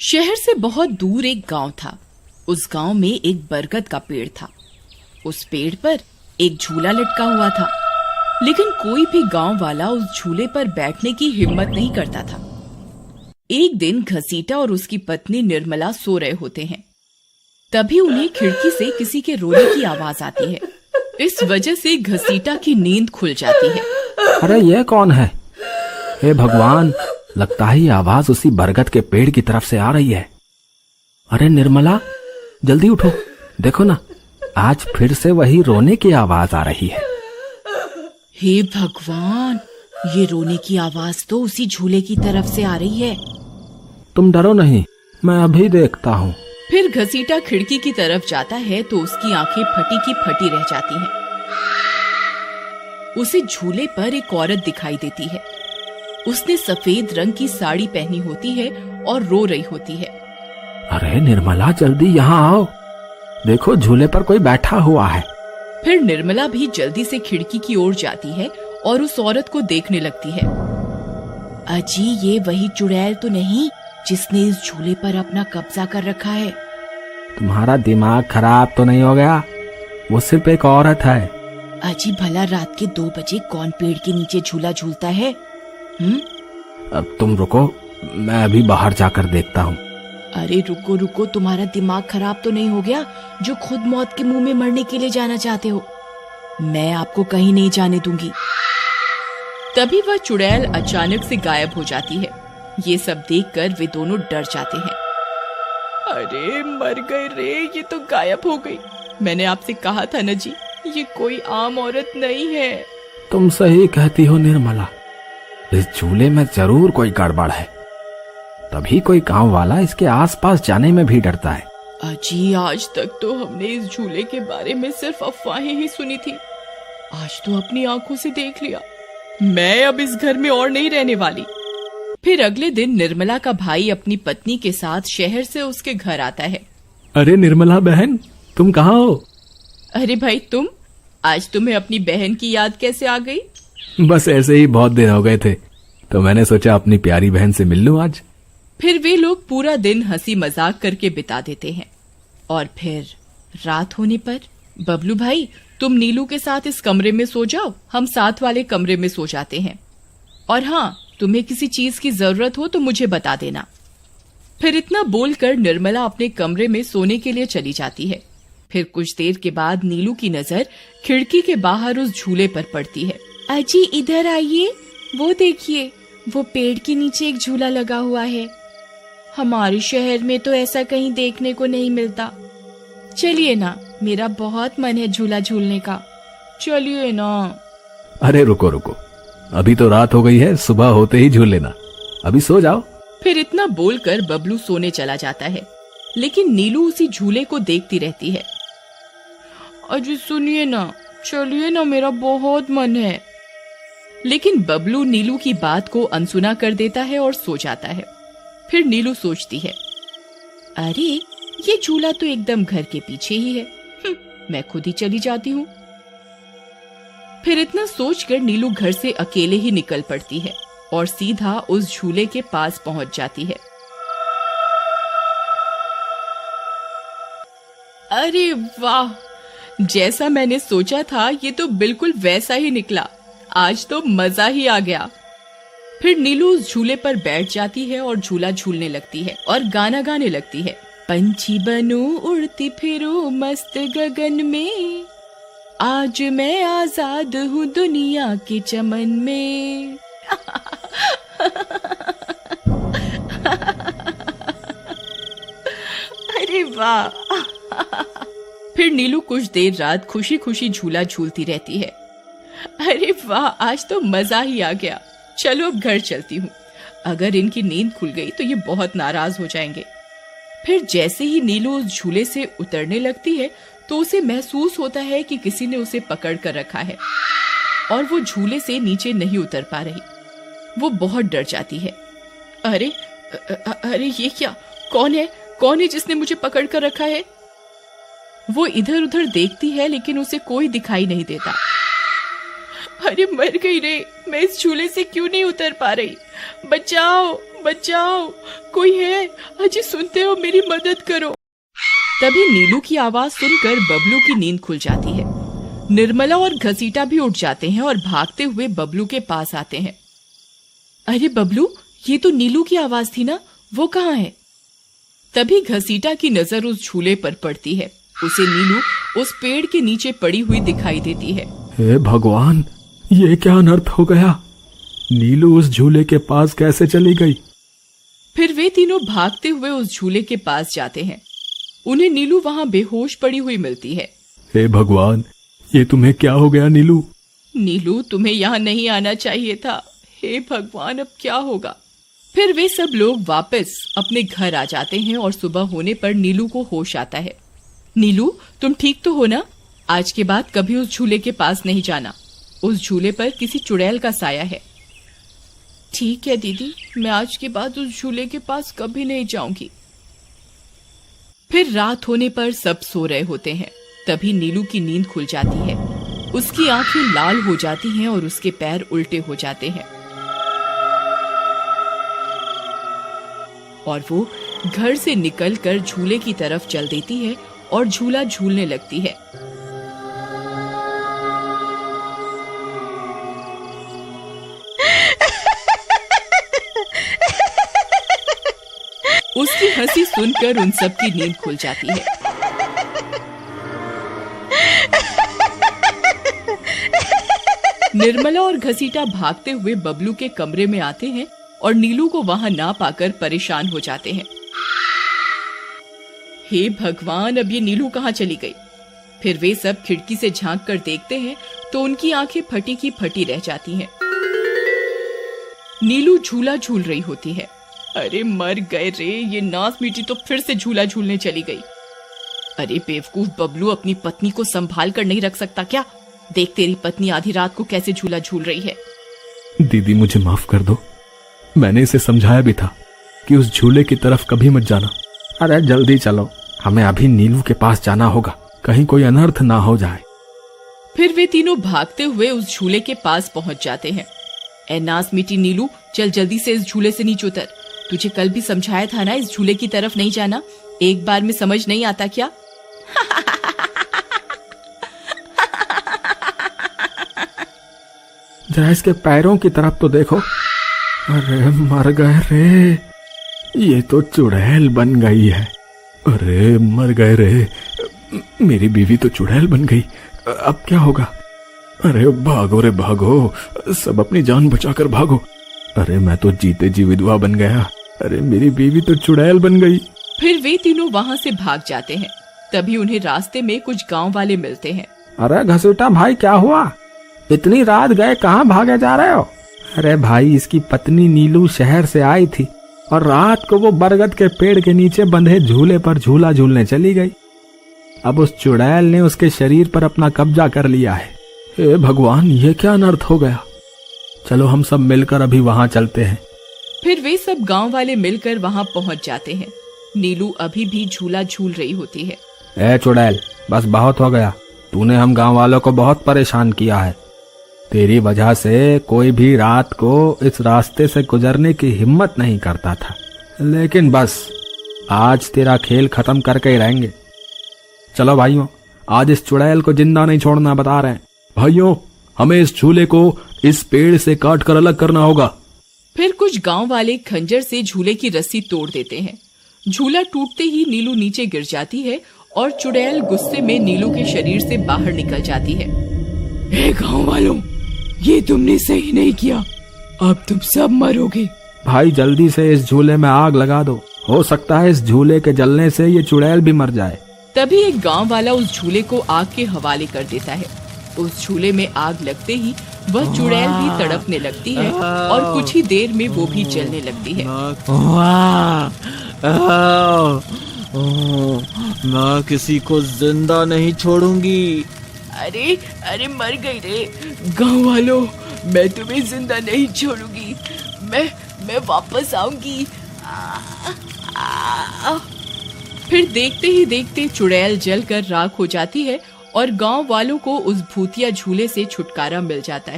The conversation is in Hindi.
शहर से बहुत दूर एक गांव था। उस गांव में एक बरगद का पेड़ था। उस पेड़ पर एक झूला लटका हुआ था, लेकिन कोई भी गांव वाला उस झूले पर बैठने की हिम्मत नहीं करता था। एक दिन घसीटा और उसकी पत्नी निर्मला सो रहे होते हैं। तभी उन्हें खिड़की से किसी के रोने की आवाज आती है। इस वजह से घसीटा की नींद खुल जाती है। अरे ये कौन है? हे भगवान, लगता है ये आवाज उसी बरगद के पेड़ की तरफ से आ रही है। अरे निर्मला, जल्दी उठो, देखो ना, आज फिर से वही रोने की आवाज आ रही है। हे भगवान, ये रोने की आवाज तो उसी झूले की तरफ से आ रही है। तुम डरो नहीं, मैं अभी देखता हूँ। फिर घसीटा खिड़की की तरफ जाता है तो उसकी आंखें फटी की फटी रह जाती हैं। उसे झूले पर एक औरत दिखाई देती है। उसने सफेद रंग की साड़ी पहनी होती है और रो रही होती है। अरे निर्मला, जल्दी यहाँ आओ, देखो झूले पर कोई बैठा हुआ है। फिर निर्मला भी जल्दी से खिड़की की ओर जाती है और उस औरत को देखने लगती है। अजी, ये वही चुड़ैल तो नहीं जिसने इस झूले पर अपना कब्जा कर रखा है? तुम्हारा दिमाग खराब तो नहीं हो गया? वो सिर्फ एक औरत है। अजी, भला रात के 2 बजे कौन पेड़ के नीचे झूला झूलता है? अब तुम रुको, मैं अभी बाहर जाकर देखता हूँ। अरे रुको रुको, तुम्हारा दिमाग खराब तो नहीं हो गया जो खुद मौत के मुंह में मरने के लिए जाना चाहते हो? मैं आपको कहीं नहीं जाने दूंगी। तभी वह चुड़ैल अचानक से गायब हो जाती है। ये सब देखकर वे दोनों डर जाते हैं। अरे मर गए रे, ये तो गायब हो गई। मैंने आपसे कहा था ना जी, ये कोई आम औरत नहीं है। तुम सही कहती हो निर्मला, इस झूले में जरूर कोई गड़बड़ है, तभी कोई गांव वाला इसके आसपास जाने में भी डरता है। अजी, आज तक तो हमने इस झूले के बारे में सिर्फ अफवाहें ही सुनी थी। आज तो अपनी आंखों से देख लिया। मैं अब इस घर में और नहीं रहने वाली। फिर अगले दिन निर्मला का भाई अपनी पत्नी के साथ शहर से उसके घर आता है। अरे निर्मला बहन, तुम कहाँ हो? अरे भाई, तुम आज तुम्हें अपनी बहन की याद कैसे आ गई? बस ऐसे ही बहुत दिन हो गए थे, तो मैंने सोचा अपनी प्यारी बहन से मिल लूं आज। फिर वे लोग पूरा दिन हंसी मजाक करके बिता देते हैं। और फिर रात होने पर, बबलू भाई, तुम नीलू के साथ इस कमरे में सो जाओ, हम साथ वाले कमरे में सो जाते हैं। और हाँ, तुम्हें किसी चीज की जरूरत हो तो मुझे बता देना। फिर इतना बोलकर निर्मला अपने कमरे में सोने के लिए चली जाती है। फिर कुछ देर के बाद नीलू की नजर खिड़की के बाहर उस झूले पर पड़ती है। अजी, इधर आइए, वो देखिए, वो पेड़ के नीचे एक झूला लगा हुआ है। हमारे शहर में तो ऐसा कहीं देखने को नहीं मिलता। चलिए ना, मेरा बहुत मन है झूला झूलने का। चलिए ना। अरे रुको रुको, अभी तो रात हो गई है, सुबह होते ही झूल लेना, अभी सो जाओ। फिर इतना बोलकर बबलू सोने चला जाता है, लेकिन नीलू उसी झूले को देखती रहती है। अजी सुनिए ना, चलिए ना, मेरा बहुत मन है। लेकिन बबलू नीलू की बात को अनसुना कर देता है और सो जाता है। फिर नीलू सोचती है, अरे ये झूला तो एकदम घर के पीछे ही है, मैं खुद ही चली जाती हूँ। फिर इतना सोचकर नीलू घर से अकेले ही निकल पड़ती है और सीधा उस झूले के पास पहुंच जाती है। अरे वाह, जैसा मैंने सोचा था ये तो बिल्कुल वैसा ही निकला। आज तो मजा ही आ गया। फिर नीलू उस झूले पर बैठ जाती है और झूला झूलने लगती है और गाना गाने लगती है। पंछी बनूं उड़ती फिरूं मस्त गगन में, आज मैं आजाद हूँ दुनिया के चमन में। अरे वाह। फिर नीलू कुछ देर रात खुशी खुशी झूला झूलती रहती है। अरे वाह, आज तो मजा ही आ गया। चलो अब घर चलती हूँ, अगर इनकी नींद खुल गई तो ये बहुत नाराज हो जाएंगे। फिर जैसे ही नीलू उस झूले से उतरने लगती है तो उसे महसूस होता है कि किसी ने उसे पकड़ कर रखा है और वो झूले से नीचे नहीं उतर पा रही। वो बहुत डर जाती है। अरे अरे ये क्या, कौन है जिसने मुझे पकड़ कर रखा है? वो इधर उधर देखती है लेकिन उसे कोई दिखाई नहीं देता। अरे मर गई रे, मैं इस झूले से क्यों नहीं उतर पा रही। बचाओ बचाओ, कोई है? अजी सुनते हो, मेरी मदद करो। तभी नीलू की आवाज सुनकर बबलू की नींद खुल जाती है। निर्मला और घसीटा भी उठ जाते हैं और भागते हुए बबलू के पास आते हैं। अरे बबलू, ये तो नीलू की आवाज थी ना, वो कहाँ है? तभी घसीटा की नजर उस झूले पर पड़ती है। उसे नीलू उस पेड़ के नीचे पड़ी हुई दिखाई देती है। हे भगवान, ये क्या अनर्थ हो गया? नीलू उस झूले के पास कैसे चली गई? फिर वे तीनों भागते हुए उस झूले के पास जाते हैं। उन्हें नीलू वहां बेहोश पड़ी हुई मिलती है। हे भगवान, ये तुम्हें क्या हो गया नीलू? नीलू, तुम्हें यहाँ नहीं आना चाहिए था। हे भगवान, अब क्या होगा? फिर वे सब लोग वापस अपने घर आ जाते हैं और सुबह होने पर नीलू को होश आता है। नीलू, तुम ठीक तो हो ना? आज के बाद कभी उस झूले के पास नहीं जाना। उस झूले पर किसी चुड़ैल का साया है। ठीक है दीदी, मैं आज के बाद उस झूले के पास कभी नहीं जाऊंगी। फिर रात होने पर सब सो रहे होते हैं। तभी नीलू की नींद खुल जाती है। उसकी आंखें लाल हो जाती हैं और उसके पैर उल्टे हो जाते हैं और वो घर से निकलकर झूले की तरफ चल देती है और झूला झूलने लगती है। उसकी हंसी सुनकर उन सब की नींद खुल जाती है। निर्मला और घसीटा भागते हुए बबलू के कमरे में आते हैं और नीलू को वहां ना पाकर परेशान हो जाते हैं। हे भगवान, अब ये नीलू कहाँ चली गई? फिर वे सब खिड़की से झांक कर देखते हैं तो उनकी आंखें फटी की फटी रह जाती हैं। नीलू झूला झूल रही होती है। अरे मर गए रे, ये नास मीठी तो फिर से झूला झूलने चली गई। अरे बेवकूफ बबलू, अपनी पत्नी को संभाल कर नहीं रख सकता क्या? देख, तेरी पत्नी आधी रात को कैसे झूला झूल रही है। दीदी, मुझे माफ कर दो। मैंने इसे समझाया भी था कि उस झूले की तरफ कभी मत जाना। अरे जल्दी चलो, हमें अभी नीलू के पास जाना होगा, कहीं कोई अनर्थ ना हो जाए। फिर वे तीनों भागते हुए उस झूले के पास पहुंच जाते हैं। ए नास मीठी नीलू, चल जल्दी से इस झूले से नीचे उतर। तुझे कल भी समझाया था ना, इस झूले की तरफ नहीं जाना। एक बार में समझ नहीं आता क्या? जरा इसके पैरों की तरफ तो देखो। अरे मर गए रे, ये तो चुड़ैल बन गई है। अरे मर गए रे, मेरी बीवी तो चुड़ैल बन गई। अब क्या होगा? अरे भागो रे भागो, सब अपनी जान बचाकर भागो। अरे मैं तो जीते जी विधवा बन गया। अरे मेरी बीवी तो चुड़ैल बन गई। फिर वे तीनों वहां से भाग जाते हैं। तभी उन्हें रास्ते में कुछ गांव वाले मिलते हैं। अरे घसीटा भाई, क्या हुआ? इतनी रात गए कहाँ भागे जा रहे हो? अरे भाई, इसकी पत्नी नीलू शहर से आई थी और रात को वो बरगद के पेड़ के नीचे बंधे झूले पर झूला झूलने चली गई। अब उस चुड़ैल ने उसके शरीर पर अपना कब्जा कर लिया है। हे भगवान, ये क्या अनर्थ हो गया? चलो हम सब मिलकर अभी वहां चलते हैं। फिर वे सब गांव वाले मिलकर वहां पहुंच जाते हैं। नीलू अभी भी झूला झूल रही होती है। ए चुड़ैल, बस बहुत हो गया। तूने हम गांव वालों को बहुत परेशान किया है। तेरी वजह से कोई भी रात को इस रास्ते से गुजरने की हिम्मत नहीं करता था, लेकिन बस आज तेरा खेल खत्म करके ही रहेंगे। चलो भाइयों, आज इस चुड़ैल को जिंदा नहीं छोड़ना, बता रहे हैं। भाइयों, हमें इस झूले को इस पेड़ से काट कर अलग करना होगा। फिर कुछ गांव वाले खंजर से झूले की रस्सी तोड़ देते हैं। झूला टूटते ही नीलू नीचे गिर जाती है और चुड़ैल गुस्से में नीलू के शरीर से बाहर निकल जाती है। हे गांव वालों, ये तुमने सही नहीं किया, अब तुम सब मरोगे। भाई जल्दी से इस झूले में आग लगा दो, हो सकता है इस झूले के जलने से ये चुड़ैल भी मर जाए। तभी एक गांव वाला उस झूले को आग के हवाले कर देता है। उस झूले में आग लगते ही वह चुड़ैल भी तड़पने लगती है और कुछ ही देर में वो भी जलने लगती है। मैं किसी को जिंदा नहीं छोड़ूंगी। अरे अरे मर गई रे। गांव वालों, मैं तुम्हें जिंदा नहीं छोड़ूंगी, मैं वापस आऊंगी। फिर देखते ही देखते चुड़ैल जलकर राख हो जाती है और गांव वालों को उस भूतिया झूले से छुटकारा मिल जाता है।